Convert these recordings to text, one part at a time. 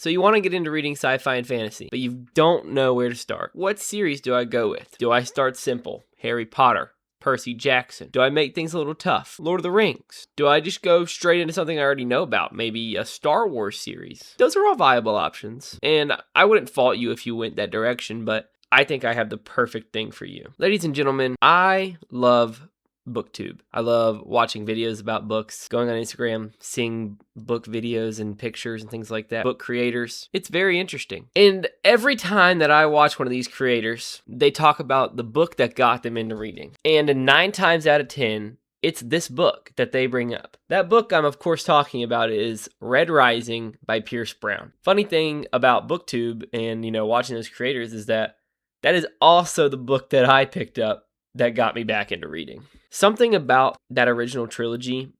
So you want to get into reading sci-fi and fantasy, but you don't know where to start. What series do I go with? Do I start simple? Harry Potter, Percy Jackson. Do I make things a little tough? Lord of the Rings. Do I just go straight into something I already know about? Maybe a Star Wars series. Those are all viable options. And I wouldn't fault you if you went that direction, but I think I have the perfect thing for you. Ladies and gentlemen, I love BookTube. I love watching videos about books, going on Instagram, seeing book videos and pictures and things like that. Book creators. It's very interesting. And every time that I watch one of these creators, they talk about the book that got them into reading. And 9 times out of 10, it's this book that they bring up. That book I'm of course talking about is Red Rising by Pierce Brown. Funny thing about BookTube and, watching those creators is that is also the book that I picked up that got me back into reading. Something about that original trilogy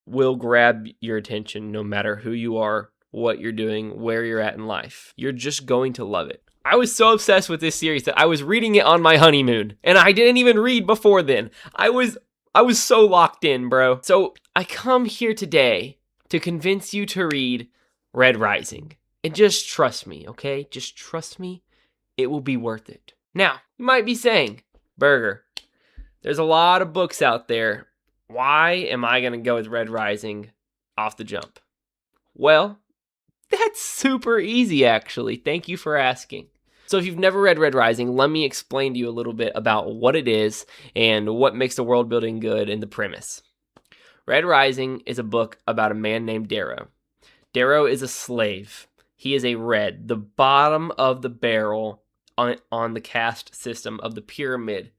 will grab your attention no matter who you are, what you're doing, where you're at in life. You're just going to love it. I was so obsessed with this series that I was reading it on my honeymoon, and I didn't even read before then. I was so locked in, bro. So I come here today to convince you to read Red Rising. And just trust me, okay? Just trust me. It will be worth it. Now, you might be saying, Burger, there's a lot of books out there. Why am I going to go with Red Rising off the jump? Well, that's super easy, actually. Thank you for asking. So if you've never read Red Rising, let me explain to you a little bit about what it is and what makes the world building good and the premise. Red Rising is a book about a man named Darrow. Darrow is a slave. He is a red, the bottom of the barrel on the caste system of the pyramid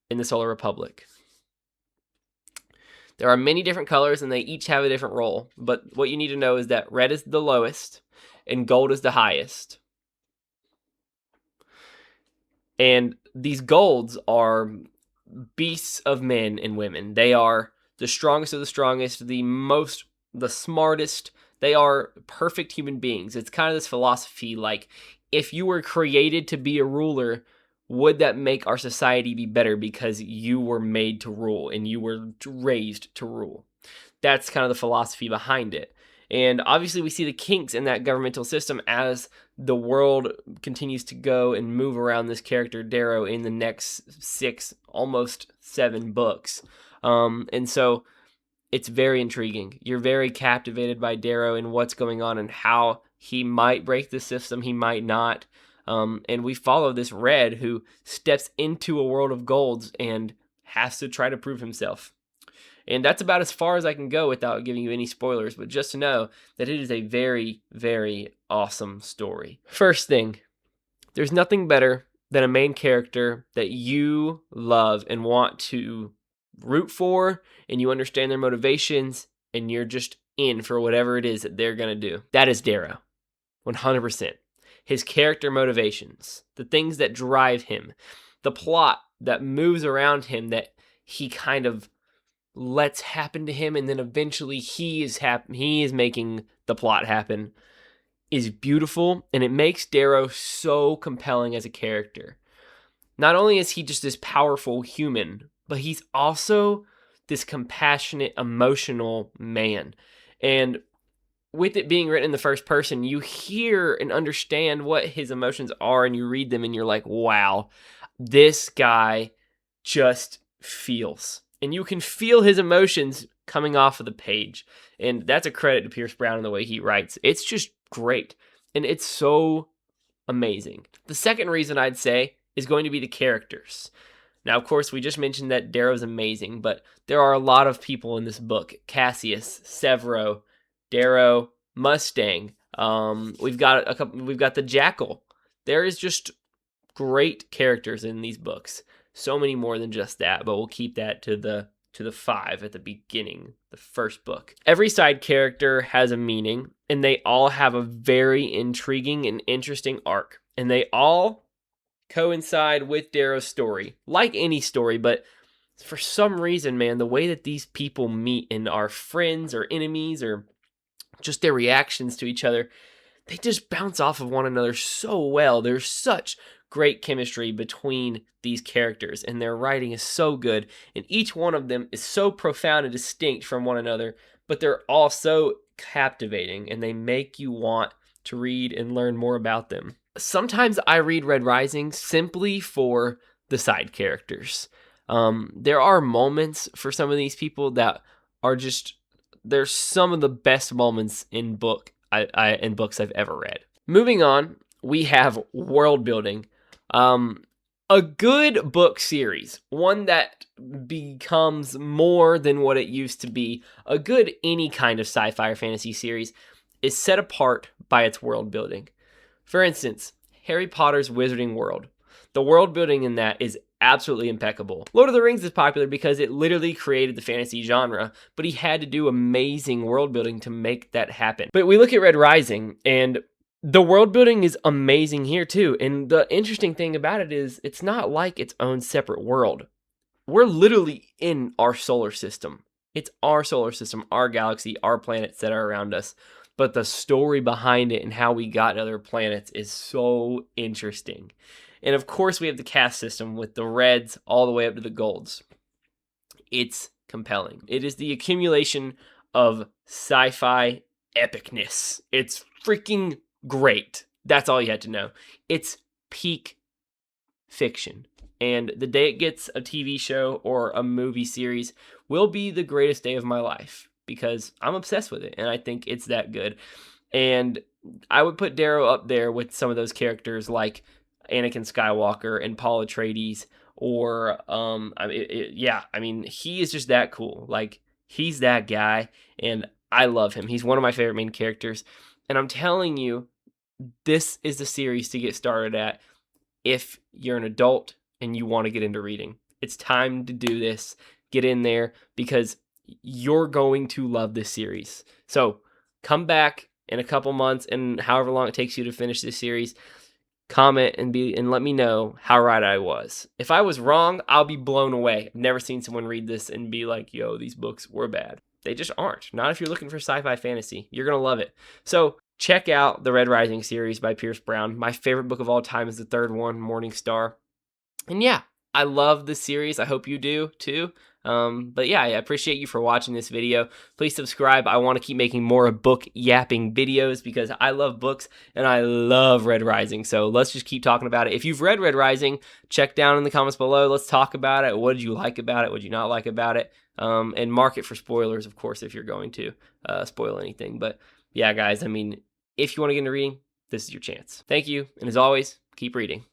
in the Solar Republic. There are many different colors and they each have a different role, but what you need to know is that red is the lowest and gold is the highest. And these golds are beasts of men and women. They are the strongest of the strongest, the smartest. They are perfect human beings. It's kind of this philosophy like, if you were created to be a ruler, would that make our society be better because you were made to rule and you were raised to rule? That's kind of the philosophy behind it. And obviously we see the kinks in that governmental system as the world continues to go and move around this character Darrow in the next 6, almost 7 books. And so it's very intriguing. You're very captivated by Darrow and what's going on and how he might break the system, he might not. And we follow this red who steps into a world of golds and has to try to prove himself. And that's about as far as I can go without giving you any spoilers, but just to know that it is a very, very awesome story. First thing, there's nothing better than a main character that you love and want to root for, and you understand their motivations, and you're just in for whatever it is that they're going to do. That is Darrow, 100%. His character motivations, the things that drive him, the plot that moves around him that he kind of lets happen to him, and then eventually he is making the plot happen, is beautiful, and it makes Darrow so compelling as a character. Not only is he just this powerful human, but he's also this compassionate, emotional man. And with it being written in the first person, you hear and understand what his emotions are, and you read them and you're like, wow, this guy just feels. And you can feel his emotions coming off of the page. And that's a credit to Pierce Brown and the way he writes. It's just great. And it's so amazing. The second reason I'd say is going to be the characters. Now, of course, we just mentioned that Darrow's amazing, but there are a lot of people in this book. Cassius, Severo, Darrow, Mustang. We've got the Jackal. There is just great characters in these books. So many more than just that, but we'll keep that to the 5 at the beginning, the first book. Every side character has a meaning, and they all have a very intriguing and interesting arc, and they all coincide with Darrow's story, like any story, but for some reason, man, the way that these people meet and are friends or enemies or just their reactions to each other, they just bounce off of one another so well. There's such great chemistry between these characters, and their writing is so good, and each one of them is so profound and distinct from one another, but they're all so captivating and they make you want to read and learn more about them. Sometimes I read Red Rising simply for the side characters. There are moments for some of these people that are just, they're some of the best moments in in books I've ever read. Moving on, we have world building. A good book series, one that becomes more than what it used to be. A good any kind of sci-fi or fantasy series is set apart by its world building. For instance, Harry Potter's Wizarding World. The world building in that is absolutely impeccable. Lord of the Rings is popular because it literally created the fantasy genre, but he had to do amazing world building to make that happen. But we look at Red Rising, and the world building is amazing here too. And the interesting thing about it is it's not like its own separate world. We're literally in our solar system. It's our solar system, our galaxy, our planets that are around us. But the story behind it and how we got to other planets is so interesting. And of course, we have the caste system with the reds all the way up to the golds. It's compelling. It is the accumulation of sci-fi epicness. It's freaking great. That's all you had to know. It's peak fiction. And the day it gets a TV show or a movie series will be the greatest day of my life because I'm obsessed with it and I think it's that good. And I would put Darrow up there with some of those characters like Anakin Skywalker and Paul Atreides, or he is just that cool. Like, he's that guy, and I love him. He's one of my favorite main characters, and I'm telling you, this is the series to get started at if you're an adult and you want to get into reading. It's time to do this. Get in there because you're going to love this series. So come back in a couple months and however long it takes you to finish this series. Comment and let me know how right I was. If I was wrong, I'll be blown away. I've never seen someone read this and be like, yo, these books were bad. They just aren't. Not if you're looking for sci-fi fantasy. You're going to love it. So check out the Red Rising series by Pierce Brown. My favorite book of all time is the third one, Morning Star. And yeah, I love this series. I hope you do too. But yeah, I appreciate you for watching this video. Please subscribe. I want to keep making more book yapping videos because I love books and I love Red Rising. So let's just keep talking about it. If you've read Red Rising, check down in the comments below. Let's talk about it. What did you like about it? What did you not like about it? And mark it for spoilers, of course, if you're going to spoil anything. But yeah, guys, I mean, if you want to get into reading, this is your chance. Thank you. And as always, keep reading.